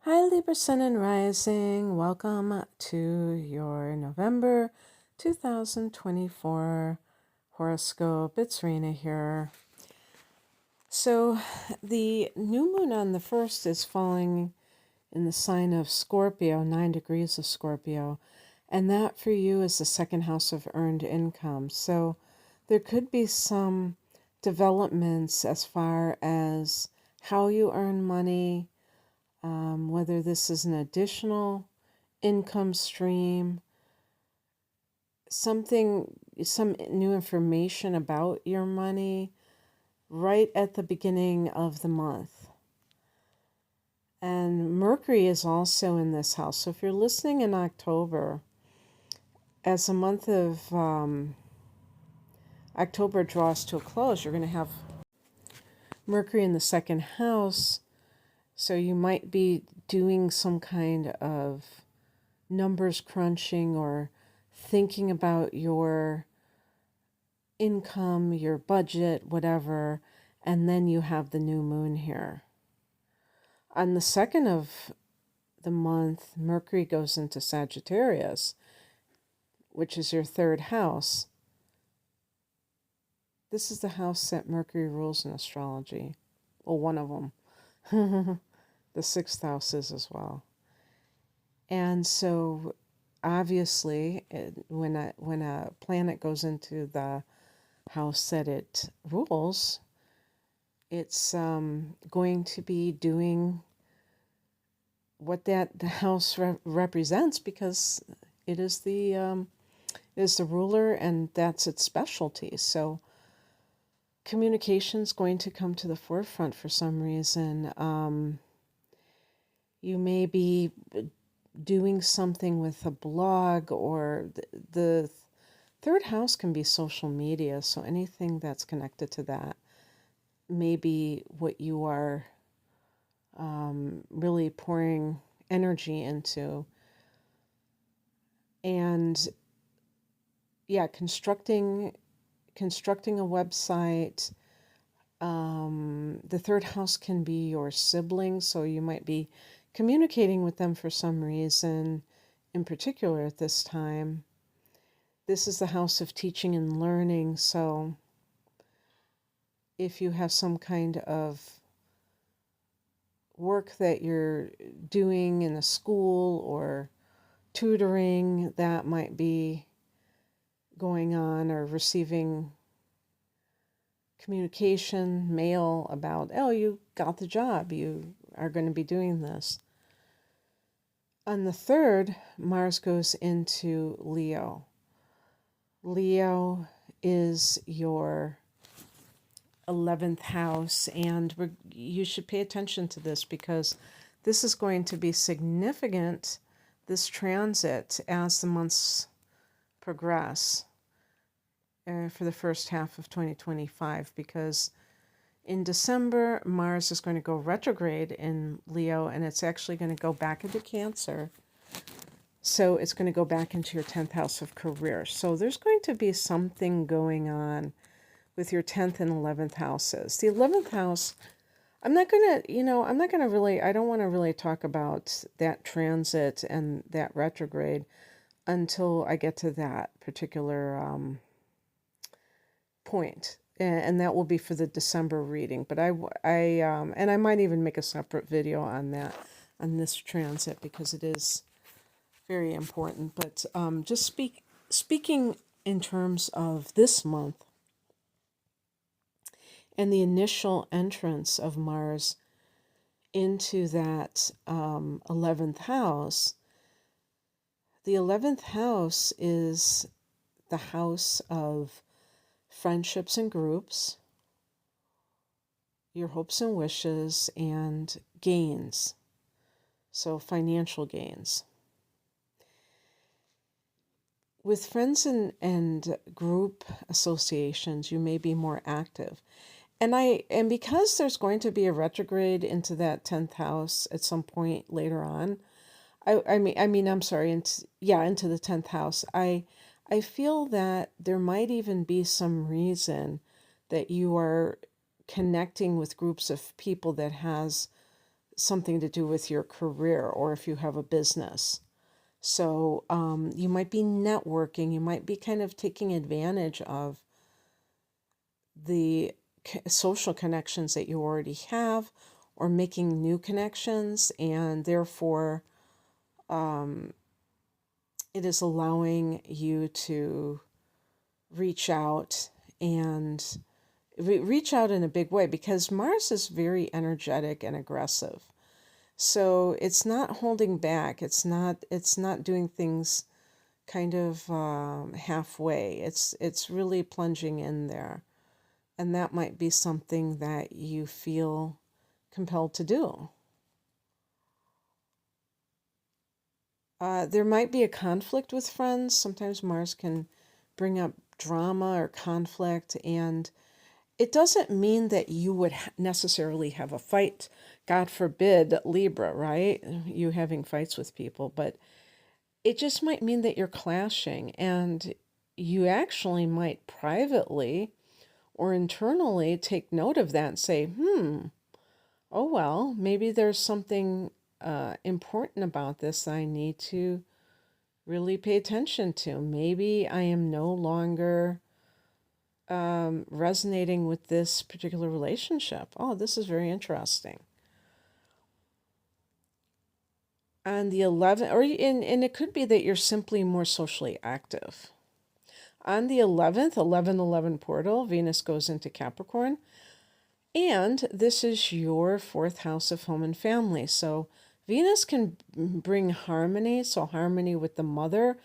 Hi, Libra Sun and Rising. Welcome to your November 2024 horoscope. It's Rena here. So, the new moon on the 1st is falling in the sign of Scorpio, 9 degrees of Scorpio. And that for you is the second house of earned income. So, there could be some developments as far as how you earn money, whether this is an additional income stream, some new information about your money right at the beginning of the month. And Mercury is also in this house. So if you're listening in October, as the month of October draws to a close, you're going to have Mercury in the second house. So you might be doing some kind of numbers crunching or thinking about your income, your budget, whatever, and then you have the new moon here. On the 2nd of the month, Mercury goes into Sagittarius, which is your third house. This is the house that Mercury rules in astrology. Well, one of them. The sixth house is as well. And so obviously, when a planet goes into the house that it rules, it's going to be doing what the house represents, because it is the ruler and that's its specialty. So communication's going to come to the forefront for some reason. You may be doing something with a blog, or the third house can be social media, so anything that's connected to that may be what you are really pouring energy into. And yeah, constructing a website. The third house can be your siblings, so you might be communicating with them for some reason in particular at this time. This is the house of teaching and learning, so if you have some kind of work that you're doing in a school or tutoring, that might be going on, or receiving communication, mail about, oh, you got the job, you are going to be doing this. On the 3rd, Mars goes into Leo. Leo is your 11th house, and you should pay attention to this, because this is going to be significant, this transit, as the months progress for the first half of 2025, because in December, Mars is going to go retrograde in Leo, and it's actually going to go back into Cancer. So it's going to go back into your 10th house of career. So there's going to be something going on with your 10th and 11th houses. The 11th house, I don't want to really talk about that transit and that retrograde until I get to that particular point. And that will be for the December reading. But and I might even make a separate video on that, on this transit, because it is very important. But just speaking in terms of this month and the initial entrance of Mars into that 11th house, the 11th house is the house of friendships and groups, your hopes and wishes, and gains. So financial gains. With friends and group associations, you may be more active. And because there's going to be a retrograde into that 10th house at some point later on, into the 10th house, I feel that there might even be some reason that you are connecting with groups of people that has something to do with your career or if you have a business. So you might be networking, you might be kind of taking advantage of the social connections that you already have or making new connections, and therefore it is allowing you to reach out and reach out in a big way because Mars is very energetic and aggressive. So it's not holding back. It's not doing things kind of halfway. It's really plunging in there. And that might be something that you feel compelled to do. There might be a conflict with friends. Sometimes Mars can bring up drama or conflict, and it doesn't mean that you would necessarily have a fight. God forbid, Libra, right? You having fights with people, but it just might mean that you're clashing, and you actually might privately or internally take note of that and say, oh well, maybe there's something important about this I need to really pay attention to. Maybe I am no longer resonating with this particular relationship. Oh, this is very interesting. On the 11th, and it could be that you're simply more socially active. On the 11th, 1111 portal, Venus goes into Capricorn, and this is your fourth house of home and family. So Venus can bring harmony, so harmony with the mother,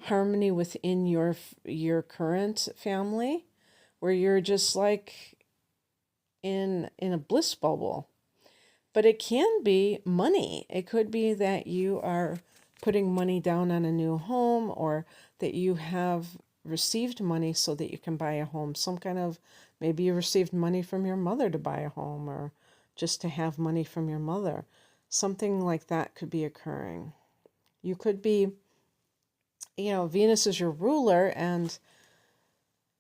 harmony within your current family, where you're just like in a bliss bubble. But it can be money. It could be that you are putting money down on a new home, or that you have received money so that you can buy a home. Some kind of, maybe you received money from your mother to buy a home, or just to have money from your mother. Something like that could be occurring. You could be, Venus is your ruler, and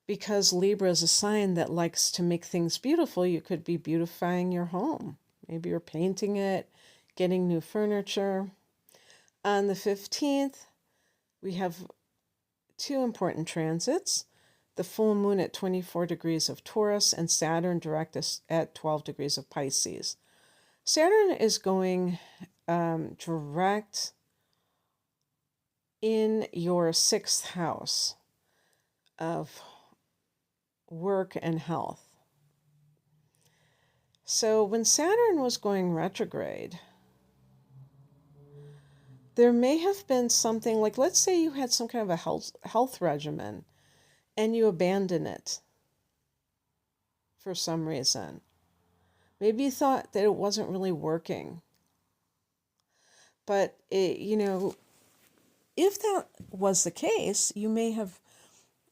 because Libra is a sign that likes to make things beautiful, you could be beautifying your home. Maybe you're painting it, getting new furniture. On the 15th, we have two important transits. The full moon at 24 degrees of Taurus and Saturn direct at 12 degrees of Pisces. Saturn is going direct in your sixth house of work and health. So when Saturn was going retrograde, there may have been something like, let's say you had some kind of a health regimen and you abandon it for some reason. Maybe you thought that it wasn't really working. But, if that was the case, you may have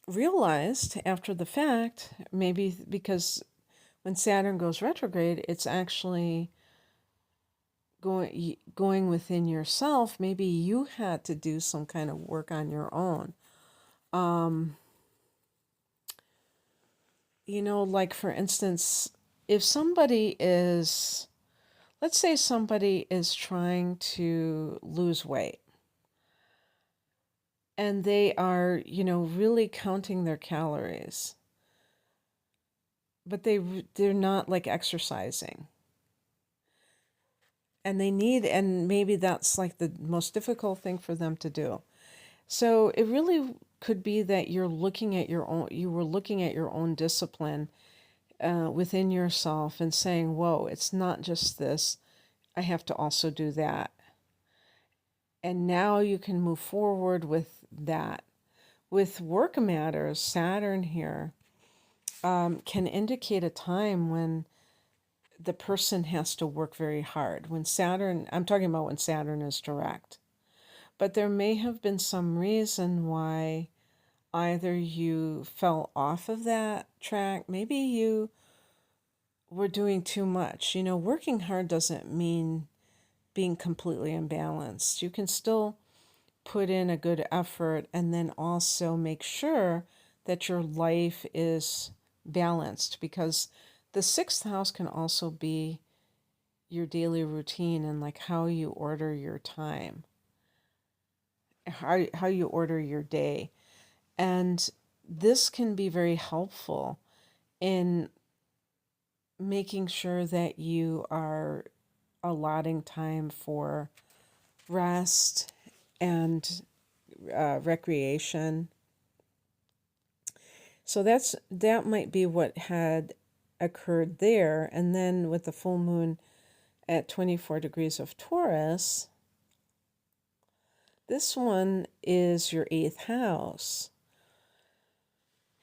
realized after the fact, maybe because when Saturn goes retrograde, it's actually going within yourself. Maybe you had to do some kind of work on your own. Like for instance, if let's say somebody is trying to lose weight and they are, really counting their calories, but they're not like exercising. And maybe that's like the most difficult thing for them to do. So it really could be that you were looking at your own discipline within yourself and saying, whoa, it's not just this, I have to also do that. And now you can move forward with that. With work matters, Saturn here can indicate a time when the person has to work very hard. I'm talking about when Saturn is direct. But there may have been some reason why either you fell off of that track, maybe you were doing too much. Working hard doesn't mean being completely imbalanced. You can still put in a good effort and then also make sure that your life is balanced, because the sixth house can also be your daily routine and like how you order your time, how you order your day. And this can be very helpful in making sure that you are allotting time for rest and recreation. So that might be what had occurred there. And then with the full moon at 24 degrees of Taurus, this one is your eighth house.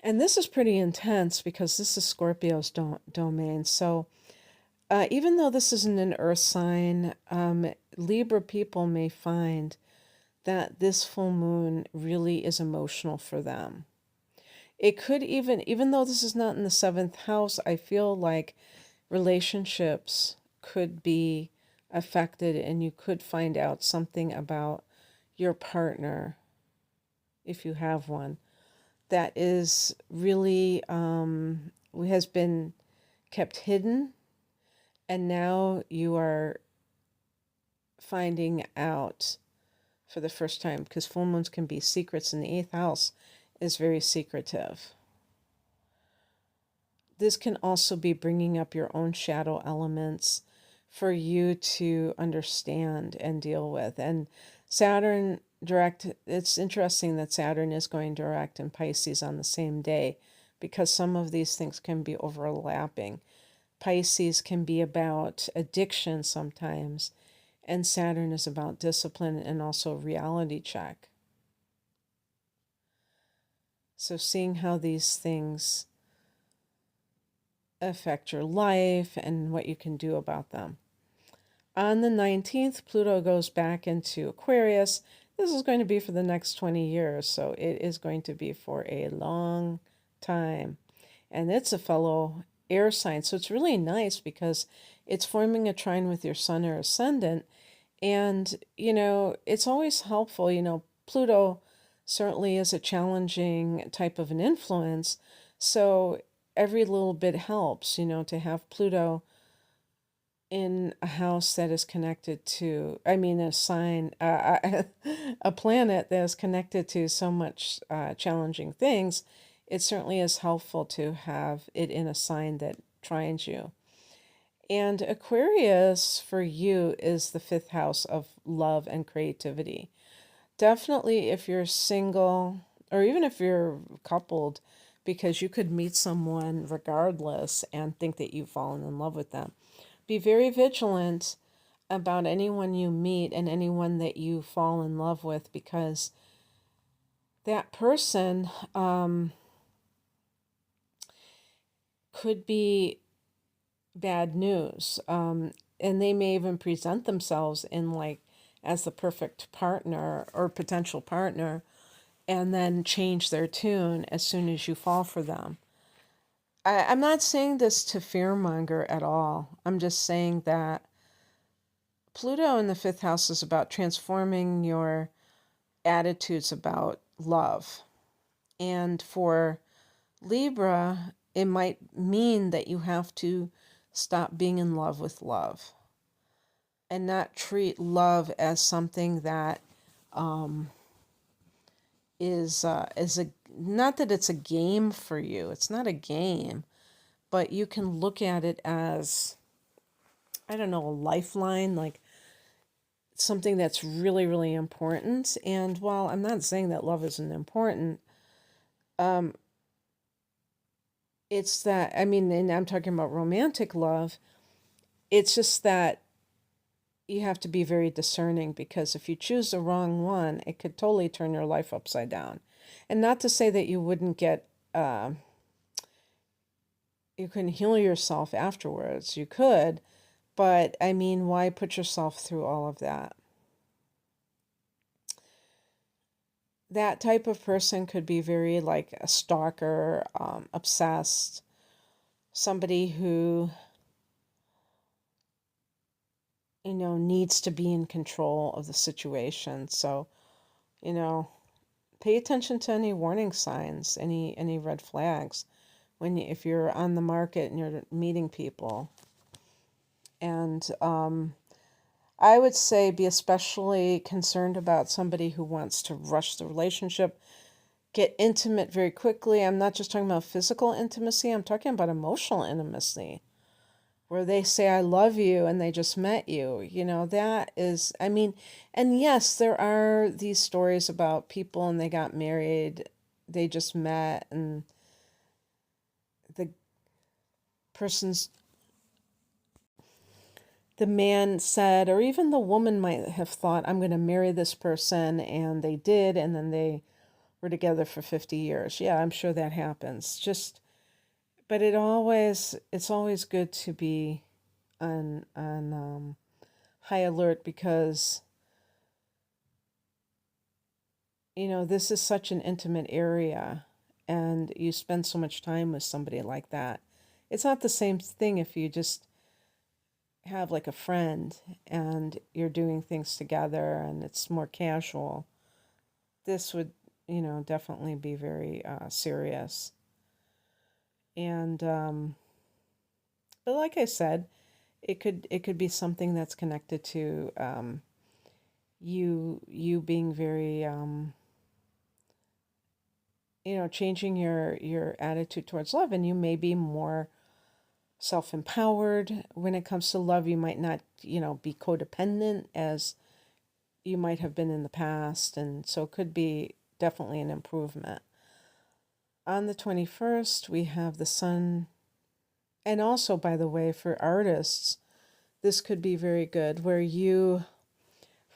And this is pretty intense because this is Scorpio's domain. So even though this isn't an earth sign, Libra people may find that this full moon really is emotional for them. It could even though this is not in the seventh house, I feel like relationships could be affected and you could find out something about your partner, if you have one, that is really has been kept hidden, and now you are finding out for the first time, because full moons can be secrets, and the eighth house is very secretive. This can also be bringing up your own shadow elements for you to understand and deal with. And Saturn direct, it's interesting that Saturn is going direct in Pisces on the same day, because some of these things can be overlapping. Pisces can be about addiction sometimes, and Saturn is about discipline and also reality check. So seeing how these things affect your life and what you can do about them. On the 19th, Pluto goes back into Aquarius. This is going to be for the next 20 years, so it is going to be for a long time. And it's a fellow air sign, so it's really nice because it's forming a trine with your sun or ascendant. And, it's always helpful. Pluto certainly is a challenging type of an influence, so every little bit helps, to have Pluto in a house that is connected to, a sign, a planet that is connected to so much challenging things. It certainly is helpful to have it in a sign that trines you. And Aquarius for you is the fifth house of love and creativity. Definitely if you're single or even if you're coupled, because you could meet someone regardless and think that you've fallen in love with them. Be very vigilant about anyone you meet and anyone that you fall in love with, because that person could be bad news. And they may even present themselves in as the perfect partner or potential partner, and then change their tune as soon as you fall for them. I'm not saying this to fearmonger at all. I'm just saying that Pluto in the fifth house is about transforming your attitudes about love. And for Libra, it might mean that you have to stop being in love with love and not treat love as something that is a not that it's a game for you. It's not a game, but you can look at it as, I don't know, a lifeline, like something that's really, really important. And while I'm not saying that love isn't important, it's that, and I'm talking about romantic love, it's just that you have to be very discerning, because if you choose the wrong one, it could totally turn your life upside down. And not to say that you wouldn't get, you can heal yourself afterwards. You could, but why put yourself through all of that? That type of person could be very like a stalker, obsessed, somebody who, needs to be in control of the situation. So, pay attention to any warning signs, any red flags if you're on the market and you're meeting people. And I would say be especially concerned about somebody who wants to rush the relationship, get intimate very quickly. I'm not just talking about physical intimacy, I'm talking about emotional intimacy, where they say, I love you, and they just met you. That is, I mean, and yes, there are these stories about people and they got married, they just met, and the person's, the man said, or even the woman might have thought, I'm going to marry this person, and they did, and then they were together for 50 years. Yeah, I'm sure that happens. But it's always good to be on high alert, because this is such an intimate area, and you spend so much time with somebody like that. It's not the same thing if you just have like a friend and you're doing things together and it's more casual. This would, definitely be very serious. And but like I said, it could be something that's connected to you being very changing your attitude towards love, and you may be more self-empowered when it comes to love. You might not, be codependent as you might have been in the past, and so it could be definitely an improvement. On the 21st, we have the sun. And also, by the way, for artists, this could be very good, where you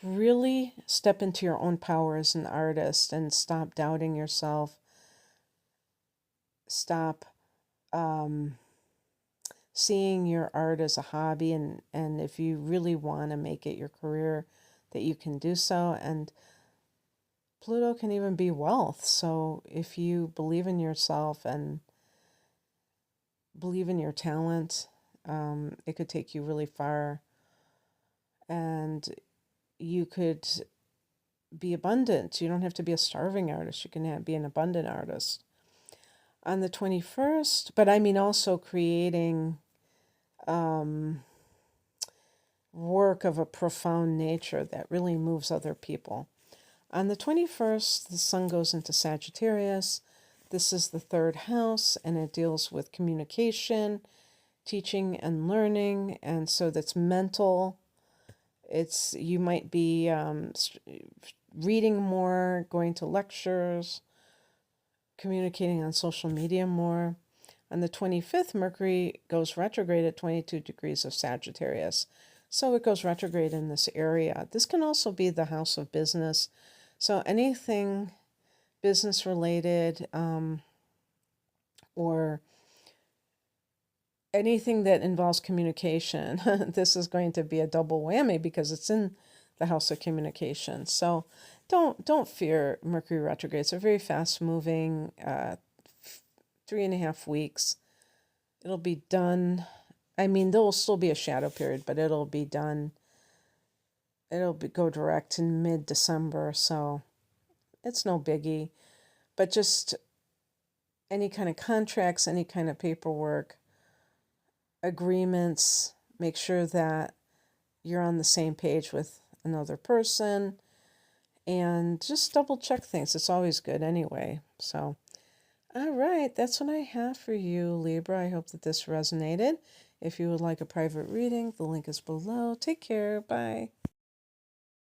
really step into your own power as an artist and stop doubting yourself. Stop um, seeing your art as a hobby, and if you really want to make it your career, that you can do so. And Pluto can even be wealth. So if you believe in yourself and believe in your talent, it could take you really far. And you could be abundant. You don't have to be a starving artist. You can be an abundant artist. On the 21st, but I mean also creating work of a profound nature that really moves other people. On the 21st, the sun goes into Sagittarius. This is the third house, and it deals with communication, teaching, and learning. And so that's mental. You might be reading more, going to lectures, communicating on social media more. On the 25th, Mercury goes retrograde at 22 degrees of Sagittarius. So it goes retrograde in this area. This can also be the house of business. So anything business related, or anything that involves communication, this is going to be a double whammy because it's in the house of communication. So don't fear Mercury retrogrades. They're very fast moving, 3.5 weeks. It'll be done. I mean, there will still be a shadow period, but it'll be done. Go direct in mid-December, so it's no biggie. But just any kind of contracts, any kind of paperwork, agreements, make sure that you're on the same page with another person, and just double check things. It's always good anyway. So, all right, that's what I have for you, Libra. I hope that this resonated. If you would like a private reading, the link is below. Take care. Bye.